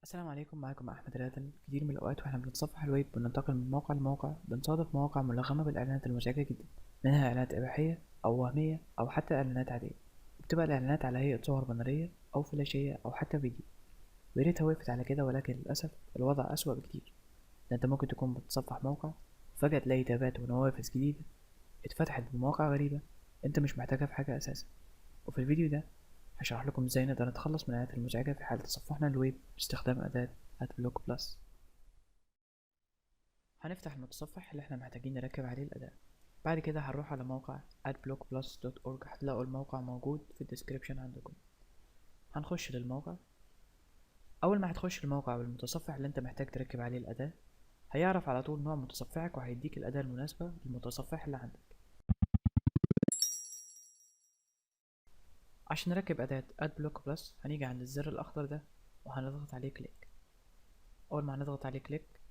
السلام عليكم، معكم أحمد راتن. كتير من الأوقات وإحنا بنتصفح الويب وننتقل من موقع لموقع بنصادف مواقع ملغمة بالإعلانات المزعجة جدا، منها إعلانات إباحية أو وهمية أو حتى إعلانات عادية، وبتبقى الإعلانات على هيئة صور بنرية أو فلاشية أو حتى فيديو. وياريتها وقفت على كده، ولكن للأسف الوضع أسوأ بكتير. ده أنت ممكن تكون بتتصفح موقع وفجأة تلاقي تابات ونوافذ جديدة اتفتحت بمواقع غريبة أنت مش محتاجها في حاجة أساسا. وفي الفيديو ده هشرح لكم ازاي نقدر نتخلص من الإعلانات المزعجة في حال تصفحنا الويب باستخدام أداة AdBlock Plus. هنفتح المتصفح اللي احنا محتاجين نركب عليه الأداة. بعد كده هنروح على موقع adblockplus.org، هتلاقوا الموقع موجود في الديسكريبشن عندكم. هنخش للموقع. أول ما هتخش الموقع بالمتصفح اللي انت محتاج تركب عليه الأداة، هيعرف على طول نوع متصفحك وهيديك الأداة المناسبة للمتصفح اللي عندك. عشان نركب أداة AdBlock Plus هنيجي عند الزر الأخضر ده وهنضغط عليه كليك. أول ما هنضغط عليه كليك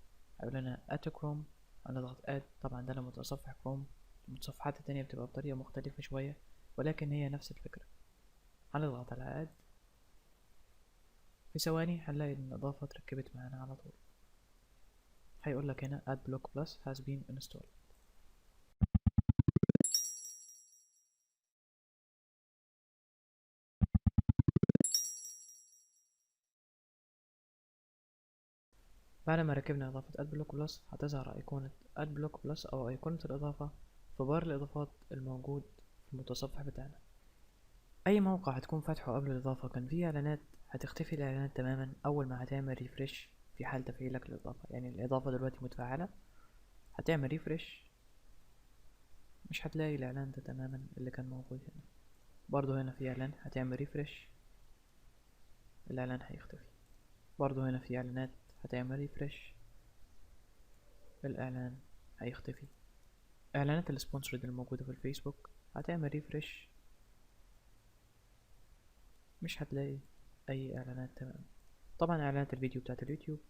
هيقول لنا Add to Chrome، هنضغط Add. طبعا ده لمتصفح كروم، المتصفحات التانية بتبقى بطريقة مختلفة شوية ولكن هي نفس الفكرة. هنضغط على Add. في ثواني هنلاقي إن الإضافة اتركبت معانا على طول. هيقول لك هنا AdBlock Plus has been installed. بعد ما ركبنا إضافة AdBlock Plus هتظهر أيقونة AdBlock Plus أو أيقونة الإضافة في بار الإضافات الموجود في المتصفح بتاعنا. أي موقع هتكون فاتحه قبل الإضافة كان فيه إعلانات، هتختفي الإعلانات تماما أول ما هتعمل ريفرش في حال تفعيلك للإضافة. يعني الإضافة دلوقتي متفعلة، هتعمل ريفرش مش هتلاقي الإعلان ده تماما اللي كان موجود هنا. برضو هنا في إعلان، هتعمل ريفرش الإعلان هيختفي. برضو هنا في إعلانات، هتعمل ريفرش الإعلان هيختفي. إعلانات السبونسرد الموجودة في الفيسبوك هتعمل ريفرش مش هتلاقي أي إعلانات تماما. طبعا إعلانات الفيديو بتاعت اليوتيوب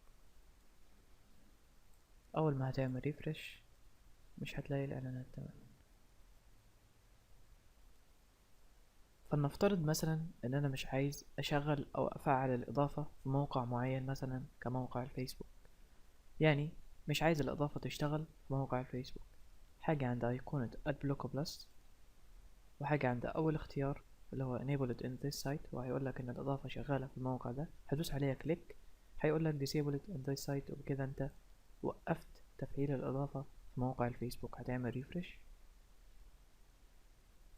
أول ما هتعمل ريفرش مش هتلاقي الإعلانات تماما. فلنفترض مثلا إن أنا مش عايز أشغل أو أفعل الإضافة في موقع معين مثلا كموقع الفيسبوك، يعني مش عايز الإضافة تشتغل في موقع الفيسبوك. حاجة عند أيقونة AdBlock Plus، وحاجة عند أول اختيار اللي هو Enabled in this site، وهيقولك إن الإضافة شغالة في الموقع ده. هتدوس عليها كليك، هيقولك Disabled in this site، وبكده أنت وقفت تفعيل الإضافة في موقع الفيسبوك. هتعمل ريفرش،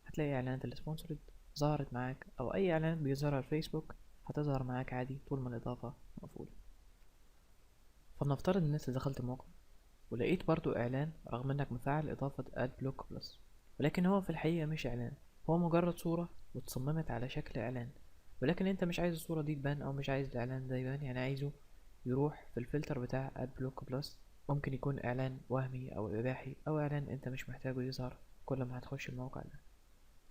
هتلاقي إعلانات السبونسرد ظهرت معاك، أو أي إعلانات بيظهرها الفيسبوك هتظهر معاك عادي طول ما الإضافة مقفولة. فلنفترض إن أنت دخلت الموقع ولقيت برضو إعلان رغم إنك مفعل إضافة AdBlock Plus، ولكن هو في الحقيقة مش إعلان، هو مجرد صورة واتصممت على شكل إعلان، ولكن أنت مش عايز الصورة دي تبان أو مش عايز الإعلان ده يبان، يعني عايزه يروح في الفلتر بتاع AdBlock Plus. ممكن يكون إعلان وهمي أو إباحي أو إعلان أنت مش محتاجه يظهر كل ما هتخش الموقع ده.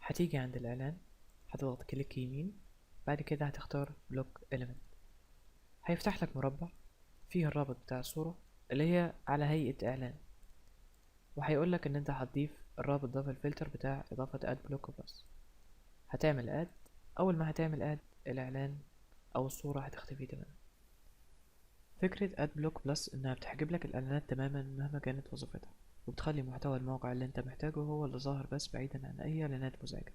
هتيجي عند الإعلان، هتضغط كليك يمين، بعد كده هتختار بلوك إيليمنت. هيفتح لك مربع فيه الرابط بتاع الصورة اللي هي على هيئة إعلان، وهيقول لك ان انت هتضيف الرابط ده في الفلتر بتاع اضافة اد بلوك بلس. هتعمل اد. اول ما هتعمل اد الاعلان او الصورة هتختفي تماما. فكرة اد بلوك بلس انها بتحجب لك الاعلانات تماما مهما كانت وظيفتها، وبتخلي محتوى الموقع اللي انت محتاجه هو اللي ظاهر بس بعيدا عن اي اعلانات مزعجة،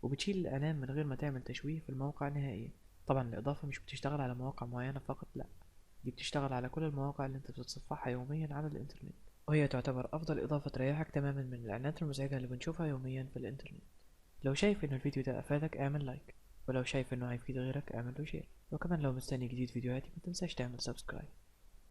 وبتشيل الاعلان من غير ما تعمل تشويه في الموقع نهائيا. طبعا الاضافة مش بتشتغل على مواقع معينة فقط، لا، دي بتشتغل على كل المواقع اللي انت بتتصفحها يوميا على الانترنت، وهي تعتبر أفضل إضافة تريحك تماما من الإعلانات المزعجة اللي بنشوفها يوميا في الإنترنت. لو شايف إن الفيديو ده أفادك اعمل لايك، ولو شايف إنه هيفيد غيرك اعمل له شير، وكمان لو مستني جديد فيديوهاتي متنساش تعمل سبسكرايب.